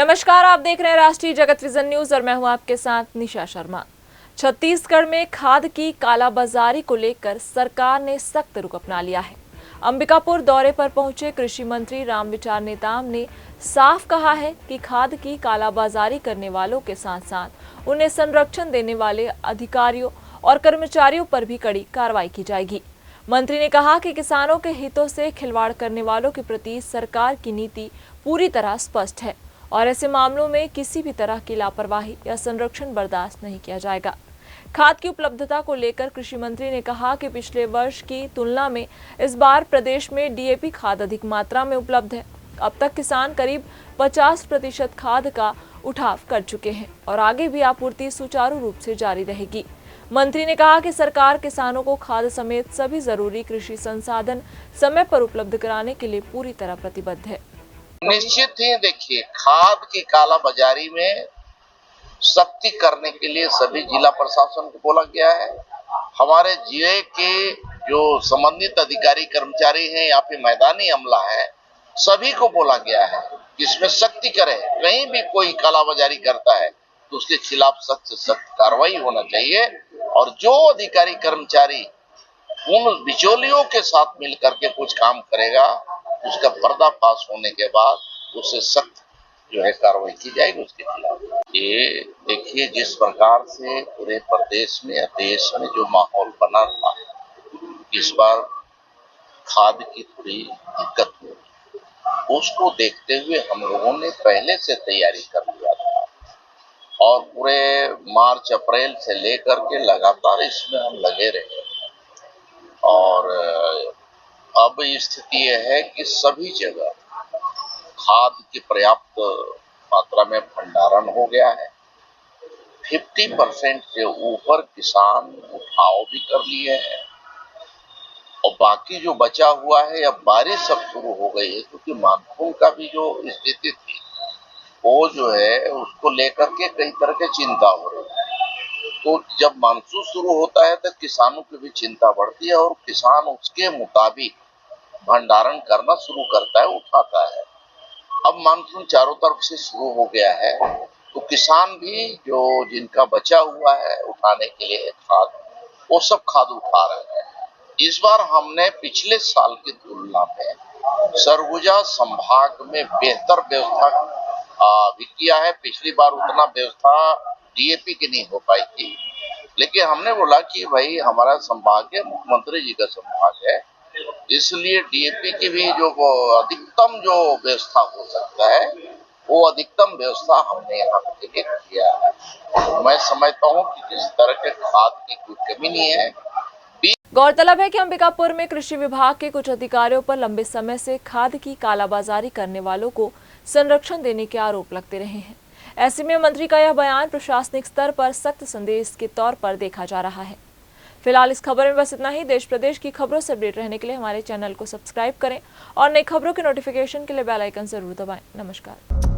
नमस्कार, आप देख रहे हैं राष्ट्रीय जगत विजन न्यूज और मैं हूं आपके साथ निशा शर्मा। छत्तीसगढ़ में खाद की कालाबाजारी को लेकर सरकार ने सख्त रुख अपना लिया है। अंबिकापुर दौरे पर पहुंचे कृषि मंत्री रामविचार नेताम ने साफ कहा है कि खाद की कालाबाजारी करने वालों के साथ साथ उन्हें संरक्षण देने वाले अधिकारियों और कर्मचारियों पर भी कड़ी कार्रवाई की जाएगी। मंत्री ने कहा कि किसानों के हितों से खिलवाड़ करने वालों के प्रति सरकार की नीति पूरी तरह स्पष्ट है और ऐसे मामलों में किसी भी तरह की लापरवाही या संरक्षण बर्दाश्त नहीं किया जाएगा। खाद की उपलब्धता को लेकर कृषि मंत्री ने कहा कि पिछले वर्ष की तुलना में इस बार प्रदेश में डीएपी खाद अधिक मात्रा में उपलब्ध है। अब तक किसान करीब 50% खाद का उठाव कर चुके हैं और आगे भी आपूर्ति सुचारू रूप से जारी रहेगी। मंत्री ने कहा कि सरकार किसानों को खाद समेत सभी जरूरी कृषि संसाधन समय पर उपलब्ध कराने के लिए पूरी तरह प्रतिबद्ध है। निश्चित ही देखिए, खाद की कालाबाजारी में सख्ती करने के लिए सभी जिला प्रशासन को बोला गया है। हमारे जिले के जो संबंधित अधिकारी कर्मचारी हैं या फिर मैदानी अमला है, सभी को बोला गया है कि इसमें सख्ती करें। कहीं भी कोई कालाबाजारी करता है तो उसके खिलाफ सख्त से सख्त कार्रवाई होना चाहिए और जो अधिकारी कर्मचारी उन बिचौलियों के साथ मिलकर के कुछ काम करेगा, उसका पर्दाफाश होने के बाद उससे सख्त जो है कार्रवाई की जाएगी उसके खिलाफ। ये देखिए, जिस प्रकार से पूरे प्रदेश में या देश में जो माहौल बना था, इस बार खाद की थोड़ी दिक्कत हुई, उसको देखते हुए हम लोगों ने पहले से तैयारी कर लिया था और पूरे मार्च अप्रैल से लेकर के लगातार इसमें हम लगे रहे और अब स्थिति यह है कि सभी जगह खाद की पर्याप्त मात्रा में भंडारण हो गया है। 50% से ऊपर किसान उठाव भी कर लिए हैं और बाकी जो बचा हुआ है, अब बारिश अब शुरू हो गई है क्योंकि मानसून का भी जो स्थिति थी वो जो है उसको लेकर के कई तरह की चिंता हो रही है। तो जब मानसून शुरू होता है तो किसानों की भी चिंता बढ़ती है और किसान उसके मुताबिक भंडारण करना शुरू करता है, उठाता है। अब मानसून चारों तरफ से शुरू हो गया है तो किसान भी जो जिनका बचा हुआ है उठाने के लिए खाद, वो सब खाद उठा रहे हैं। इस बार हमने पिछले साल की तुलना में सरगुजा संभाग में बेहतर व्यवस्था भी किया है। पिछली बार उतना व्यवस्था डीएपी की नहीं हो पाई थी, लेकिन हमने बोला कि भाई हमारा संभाग है, मुख्यमंत्री जी का संभाग है, इसलिए डीएपी की भी जो अधिकतम जो व्यवस्था हो सकता है वो अधिकतम व्यवस्था हमने यहाँ पे किया है। मैं समझता हूँ कि किसी तरह के खाद की कोई कमी नहीं है। गौरतलब है कि अंबिकापुर में कृषि विभाग के कुछ अधिकारियों पर लंबे समय से खाद की कालाबाजारी करने वालों को संरक्षण देने के आरोप लगते रहे हैं। ऐसे में मंत्री का यह बयान प्रशासनिक स्तर पर सख्त संदेश के तौर पर देखा जा रहा है। फिलहाल इस खबर में बस इतना ही। देश प्रदेश की खबरों से अपडेट रहने के लिए हमारे चैनल को सब्सक्राइब करें और नई खबरों के नोटिफिकेशन के लिए बेल आइकन जरूर दबाएं। नमस्कार।